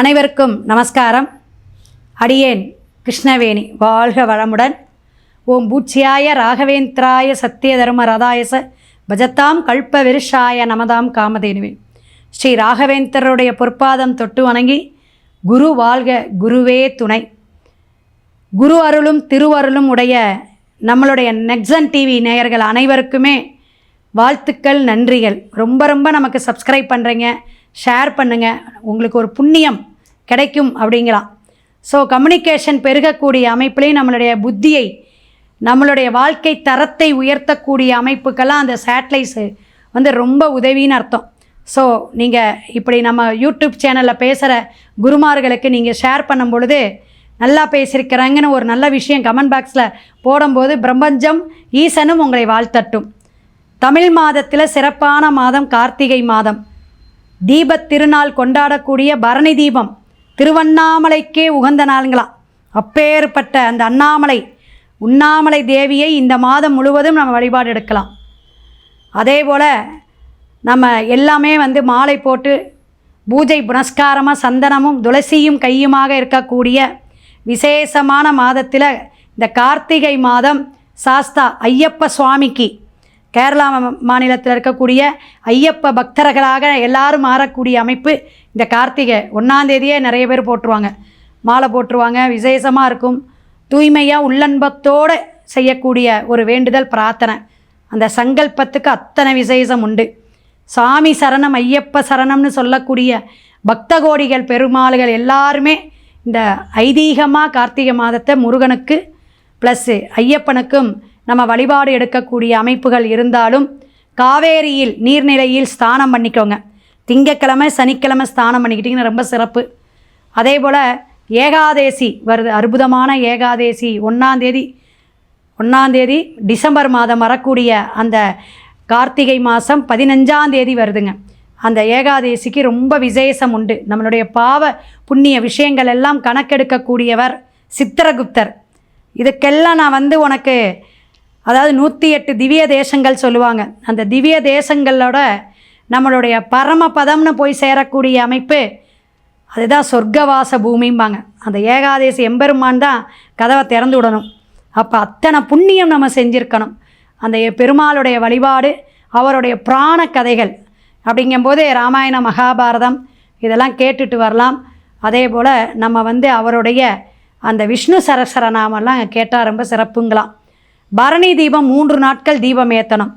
அனைவருக்கும் நமஸ்காரம். அடியேன் கிருஷ்ணவேணி. வாழ்க வளமுடன். ஓம் பூச்சியாய ராகவேந்திராய சத்திய தர்ம ரதாயச பஜத்தாம் கல்ப விருஷாய நமதாம் காமதேனுவே. ஸ்ரீ ராகவேந்திரருடைய பொற்பாதம் தொட்டு வணங்கி, குரு வாழ்க, குருவே துணை. குரு அருளும் திருவருளும் உடைய நம்மளுடைய நெக்ஸன் டிவி நேயர்கள் அனைவருக்குமே வாழ்த்துக்கள், நன்றிகள். ரொம்ப நமக்கு சப்ஸ்கிரைப் பண்ணுறீங்க, ஷேர் பண்ணுங்கள். உங்களுக்கு ஒரு புண்ணியம் கிடைக்கும் அப்படிங்களாம். ஸோ கம்யூனிகேஷன் பெருகக்கூடிய அமைப்புலேயும் நம்மளுடைய புத்தியை, நம்மளுடைய வாழ்க்கை தரத்தை உயர்த்தக்கூடிய அமைப்புக்கெல்லாம் அந்த சேட்டலைட்ஸு ரொம்ப உதவின்னு அர்த்தம். ஸோ நீங்கள் இப்படி நம்ம யூடியூப் சேனலில் பேசுகிற குருமார்களுக்கு நீங்கள் ஷேர் பண்ணும் பொழுது, நல்லா பேசியிருக்கிறாங்கன்னு ஒரு நல்ல விஷயம் கமெண்ட் பாக்ஸில் போடும்போது பிரபஞ்சம் ஈசனும் உங்களை வாழ்த்தட்டும். தமிழ் மாதத்தில் சிறப்பான மாதம் கார்த்திகை மாதம். தீபத் திருநாள் கொண்டாடக்கூடிய பரணி தீபம் திருவண்ணாமலைக்கே உகந்த நாளுங்களாம். அப்பேற்பட்ட அந்த உண்ணாமலை தேவியை இந்த மாதம் முழுவதும் நம்ம வழிபாடு எடுக்கலாம். அதே போல் நம்ம எல்லாமே மாலை போட்டு பூஜை புனஸ்காரமாக சந்தனமும் துளசியும் கையுமாக இருக்கக்கூடிய விசேஷமான மாதத்தில் இந்த கார்த்திகை மாதம் சாஸ்தா ஐயப்ப சுவாமிக்கு, கேரளா மாநிலத்தில் இருக்கக்கூடிய ஐயப்ப பக்தர்களாக எல்லாரும் மாறக்கூடிய அமைப்பு. இந்த கார்த்திகை 1ஆம் தேதியே நிறைய பேர் போட்டுருவாங்க, மாலை போட்டுருவாங்க. விசேஷமாக இருக்கும். தூய்மையாக உள்ளன்பத்தோடு செய்யக்கூடிய ஒரு வேண்டுதல் பிரார்த்தனை. அந்த சங்கல்பத்துக்கு அத்தனை விசேஷம் உண்டு. சாமி சரணம், ஐயப்ப சரணம்னு சொல்லக்கூடிய பக்த கோடிகள் பெருமாள்கள் எல்லாருமே இந்த ஐதீகமாக கார்த்திகை மாதத்தை முருகனுக்கு ப்ளஸ்ஸு ஐயப்பனுக்கும் நம்ம வழிபாடு எடுக்கக்கூடிய அமைப்புகள் இருந்தாலும், காவேரியில் நீர்நிலையில் ஸ்நானம் பண்ணிக்கோங்க. திங்கக்கிழமை சனிக்கிழமை ஸ்நானம் பண்ணிக்கிட்டிங்கன்னா ரொம்ப சிறப்பு. அதே போல் ஏகாதேசி வருது, அற்புதமான ஏகாதேசி 1ஆம் தேதி டிசம்பர் மாதம் வரக்கூடிய அந்த கார்த்திகை மாதம் 15ஆம் தேதி வருதுங்க. அந்த ஏகாதேசிக்கு ரொம்ப விசேஷம் உண்டு. நம்மளுடைய பாவ புண்ணிய விஷயங்கள் எல்லாம் கணக்கெடுக்கக்கூடியவர் சித்திரகுப்தர். இதுக்கெல்லாம் நான் உனக்கு, அதாவது 108 திவ்ய தேசங்கள் சொல்லுவாங்க. அந்த திவ்ய தேசங்களோட நம்மளுடைய பரமபதம்னு போய் சேரக்கூடிய அமைப்பு, அதுதான் சொர்க்கவாச பூமிம்பாங்க. அந்த ஏகாதேசி எம்பெருமான் தான் கதவை திறந்து விடணும். அப்போ அத்தனை புண்ணியம் நம்ம செஞ்சுருக்கணும். அந்த பெருமாளுடைய வழிபாடு, அவருடைய புராண கதைகள் அப்படிங்கும்போது ராமாயண மகாபாரதம் இதெல்லாம் கேட்டுட்டு வரலாம். அதே போல் நம்ம அவருடைய அந்த விஷ்ணு சரஸ்வரநாமெல்லாம் கேட்டால் ரொம்ப சிறப்புங்களாம். பரணி தீபம் 3 நாட்கள் தீபம் ஏற்றணும்.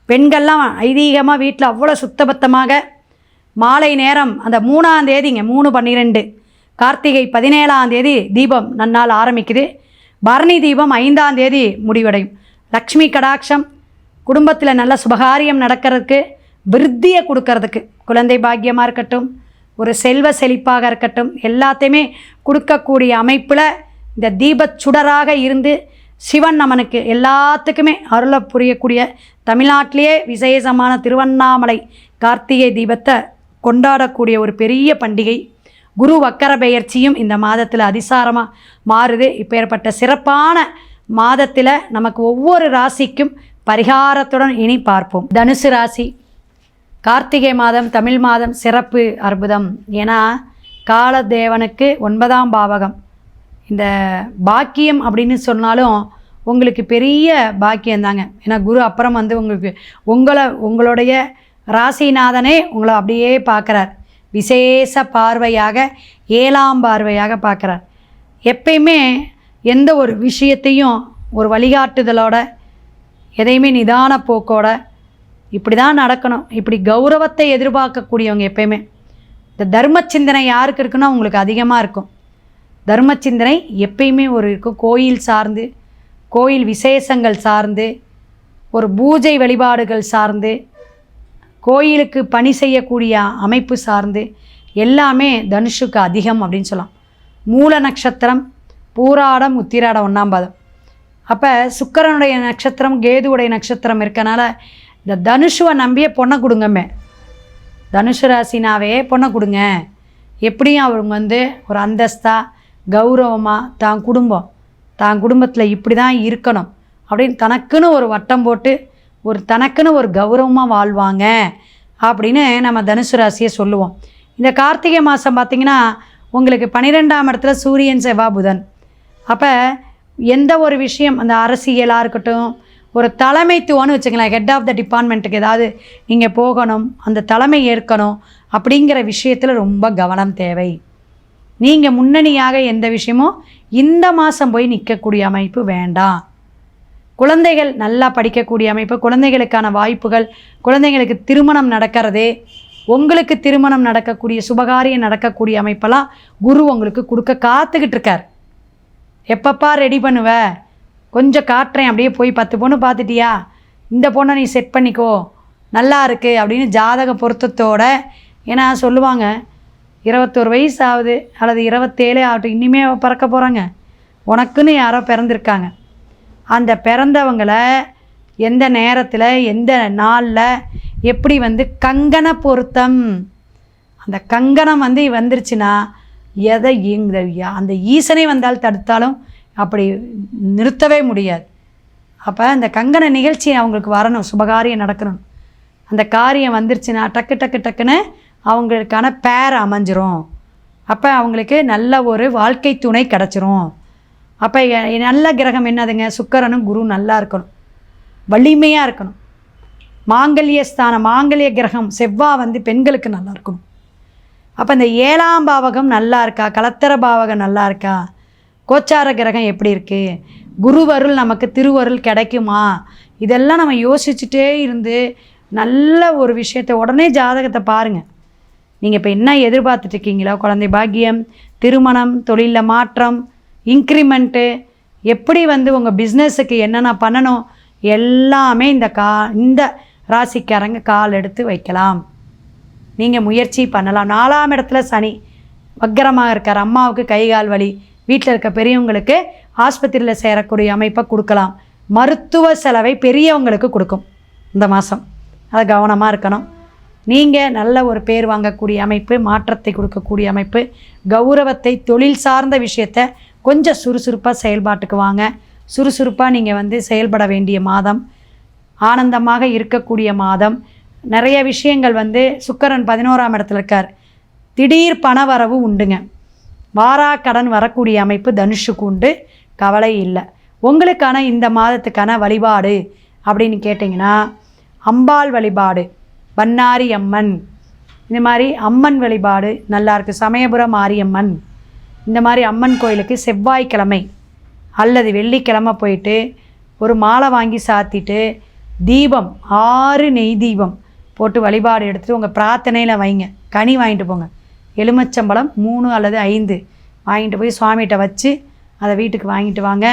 பெண்கள்லாம் ஐதீகமாக வீட்டில் அவ்வளோ சுத்தபத்தமாக மாலை நேரம் அந்த 3ஆம் தேதிங்க 3/12 கார்த்திகை 17ஆம் தேதி தீபம் நன்னால் ஆரம்பிக்குது. பரணி தீபம் 5ஆம் தேதி முடிவடையும். லக்ஷ்மி கடாட்சம், குடும்பத்தில் நல்ல சுபகாரியம் நடக்கிறதுக்கு, விருத்தியை கொடுக்கறதுக்கு, குழந்தை பாக்கியமாக இருக்கட்டும், ஒரு செல்வ செழிப்பாக இருக்கட்டும், எல்லாத்தையுமே கொடுக்கக்கூடிய அமைப்பில் இந்த தீபச் சுடராக இருந்து சிவன் நமனுக்கு எல்லாத்துக்குமே அருளை புரியக்கூடிய தமிழ்நாட்டிலேயே விசேஷமான திருவண்ணாமலை கார்த்திகை தீபத்தை கொண்டாடக்கூடிய ஒரு பெரிய பண்டிகை. குரு வக்கர பெயர்ச்சியும் இந்த மாதத்தில் அதிசாரமாக மாறுது. இப்பேற்பட்ட சிறப்பான மாதத்தில் நமக்கு ஒவ்வொரு ராசிக்கும் பரிகாரத்துடன் இனி பார்ப்போம். தனுசு ராசி. கார்த்திகை மாதம் தமிழ் மாதம் சிறப்பு, அற்புதம். ஏன்னா காலதேவனுக்கு 9ஆம் பாவகம். இந்த பாக்கியம் அப்படின்னு சொன்னாலும் உங்களுக்கு பெரிய பாக்கியந்தாங்க. ஏன்னா குரு அப்புறம் உங்களுக்கு உங்களுடைய ராசிநாதனே உங்களை அப்படியே பார்க்குறார். விசேஷ பார்வையாக, 7ஆம் பார்வையாக பார்க்குறார். எப்பயுமே எந்த ஒரு விஷயத்தையும் ஒரு வழிகாட்டுதலோட, எதையுமே நிதான போக்கோட, இப்படி தான் நடக்கணும், இப்படி கௌரவத்தை எதிர்பார்க்கக்கூடியவங்க எப்பயுமே. இந்த தர்ம சிந்தனை யாருக்கு இருக்குன்னா உங்களுக்கு அதிகமாக இருக்கும். தர்ம சிந்தனை எப்பயுமே ஒரு இருக்கும். கோயில் சார்ந்து, கோயில் விசேஷங்கள் சார்ந்து, ஒரு பூஜை வழிபாடுகள் சார்ந்து, கோயிலுக்கு பணி செய்யக்கூடிய அமைப்பு சார்ந்து எல்லாமே தனுஷுக்கு அதிகம் அப்படின்னு சொல்லலாம். மூல நட்சத்திரம், பூராடம், உத்திராடம் 1ஆம் பாதம். அப்போ சுக்கிரனுடைய நட்சத்திரம், கேதுவுடைய நட்சத்திரம் இருக்கனால இந்த தனுஷுவை நம்பியே பொண்ணை கொடுங்கம்மே. தனுஷு ராசினாவே பொண்ணை கொடுங்க. எப்படியும் அவங்க ஒரு அந்தஸ்தாக, கௌரவமாக, தான் குடும்பத்தில் இப்படி தான் இருக்கணும் அப்படின்னு தனக்குன்னு ஒரு வட்டம் போட்டு தனக்குன்னு ஒரு கௌரவமாக வாழ்வாங்க அப்படின்னு நம்ம தனுசு ராசியை சொல்லுவோம். இந்த கார்த்திகை மாதம் பார்த்திங்கன்னா உங்களுக்கு 12ஆம் இடத்துல சூரியன் செவ்வாய் புதன். அப்போ எந்த ஒரு விஷயம் அந்த அரசியலாக இருக்கட்டும், ஒரு தலைமைத்துவம்னு வச்சுக்கலாம், ஹெட் ஆஃப் த டிபார்ட்மெண்ட்டுக்கு ஏதாவது நீங்கள் போகணும், அந்த தலைமை ஏற்கணும் அப்படிங்கிற விஷயத்தில் ரொம்ப கவனம் தேவை. நீங்கள் முன்னணியாக எந்த விஷயமும் இந்த மாதம் போய் நிற்கக்கூடிய அமைப்பு வேண்டாம். குழந்தைகள் நல்லா படிக்கக்கூடிய அமைப்பு, குழந்தைகளுக்கான வாய்ப்புகள், குழந்தைங்களுக்கு திருமணம் நடக்கிறது, உங்களுக்கு திருமணம் நடக்கக்கூடிய சுபகாரியம் நடக்கக்கூடிய அமைப்பெல்லாம் குரு உங்களுக்கு கொடுக்க காத்துக்கிட்டு இருக்கார். எப்பப்பா ரெடி பண்ணுவ, கொஞ்சம் காட்டுறேன், அப்படியே போய் 10 பொண்ணு பார்த்துட்டியா, இந்த பொண்ணை நீ செட் பண்ணிக்கோ, நல்லா இருக்குது அப்படின்னு ஜாதக பொருத்தத்தோட. ஏன்னா சொல்லுவாங்க 21 வயசு ஆகுது அல்லது 27 ஆகட்டும், இனிமே பிறக்க போகிறாங்க, உனக்குன்னு யாரோ பிறந்திருக்காங்க. அந்த பிறந்தவங்களை எந்த நேரத்தில் எந்த நாளில் எப்படி கங்கண பொருத்தம், அந்த கங்கணம் வந்துருச்சுன்னா எதை அந்த ஈசனை வந்தால் தடுத்தாலும் அப்படி நிறுத்தவே முடியாது. அப்போ அந்த கங்கண நிகழ்ச்சி அவங்களுக்கு வரணும், சுபகாரியம் நடக்கணும். அந்த காரியம் வந்துருச்சுன்னா டக்கு டக்கு டக்குன்னு அவங்களுக்கான பேர் அமைஞ்சிரும். அப்போ அவங்களுக்கு நல்ல ஒரு வாழ்க்கை துணை கிடச்சிரும். அப்போ நல்ல கிரகம் என்னதுங்க, சுக்கிரனும் குரு நல்லா இருக்கணும், வலிமையாக இருக்கணும். மாங்கல்ய ஸ்தானம், மாங்கல்ய கிரகம் செவ்வாய் பெண்களுக்கு நல்லா இருக்கணும். அப்போ இந்த 7ஆம் பாவகம் நல்லா இருக்கா, கலத்தர பாவகம் நல்லா இருக்கா, கோச்சார கிரகம் எப்படி இருக்குது, குருவருள் நமக்கு திருவருள் கிடைக்குமா, இதெல்லாம் நம்ம யோசிச்சுட்டே இருந்து நல்ல ஒரு விஷயத்தை உடனே ஜாதகத்தை பாருங்கள். நீங்கள் இப்போ என்ன எதிர்பார்த்துட்ருக்கீங்களோ, குழந்தை பாக்கியம், திருமணம், தொழிலில் மாற்றம், இன்க்ரிமெண்ட்டு, எப்படி உங்கள் பிஸ்னஸுக்கு என்னென்ன பண்ணணும் எல்லாமே இந்த ராசிக்காரங்க கால் எடுத்து வைக்கலாம். நீங்கள் முயற்சி பண்ணலாம். 4ஆம் இடத்துல சனி வக்கரமாக இருக்கார். அம்மாவுக்கு கை கால் வலி, வீட்டில் இருக்க பெரியவங்களுக்கு ஆஸ்பத்திரியில் சேரக்கூடிய அமைப்பை கொடுக்கலாம். மருத்துவ செலவை பெரியவங்களுக்கு கொடுக்கும் இந்த மாதம், அதை கவனமாக இருக்கணும். நீங்கள் நல்ல ஒரு பேர் வாங்கக்கூடிய அமைப்பு, மாற்றத்தை கொடுக்கக்கூடிய அமைப்பு, கௌரவத்தை, தொழில் சார்ந்த விஷயத்தை கொஞ்சம் சுறுசுறுப்பாக செயல்பாட்டுக்கு வாங்க. சுறுசுறுப்பாக நீங்கள் செயல்பட வேண்டிய மாதம், ஆனந்தமாக இருக்கக்கூடிய மாதம். நிறைய விஷயங்கள் சுக்கிரன் 11ஆம் இடத்துல இருக்கார். திடீர் பண வரவு உண்டுங்க. வாரா கடன் வரக்கூடிய அமைப்பு தனுஷுக்கு உண்டு, கவலை இல்லை. உங்களுக்கான இந்த மாதத்துக்கான வழிபாடு அப்படின்னு கேட்டிங்கன்னா, அம்பாள் வழிபாடு, பண்ணாரி அம்மன், இந்த மாதிரி அம்மன் வழிபாடு நல்லாயிருக்கு. சமயபுரம் மாரியம்மன், இந்த மாதிரி அம்மன் கோயிலுக்கு செவ்வாய்க்கிழமை அல்லது வெள்ளிக்கிழமை போயிட்டு ஒரு மாலை வாங்கி சாத்திட்டு தீபம் 6 நெய் தீபம் போட்டு வழிபாடு எடுத்துகிட்டு உங்கள் பிரார்த்தனையில் வைங்க. கனி வாங்கிட்டு போங்க, எலுமிச்சம்பழம் 3 அல்லது 5 வாங்கிட்டு போய் சுவாமிகிட்ட வச்சு அதை வீட்டுக்கு வாங்கிட்டு வாங்க.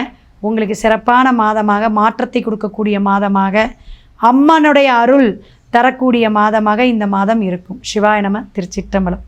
உங்களுக்கு சிறப்பான மாதமாக, மாற்றத்தை கொடுக்கக்கூடிய மாதமாக, அம்மனுடைய அருள் தரக்கூடிய மாதமாக இந்த மாதம் இருக்கும். சிவாய நம. திருச்சிற்றம்பலம்.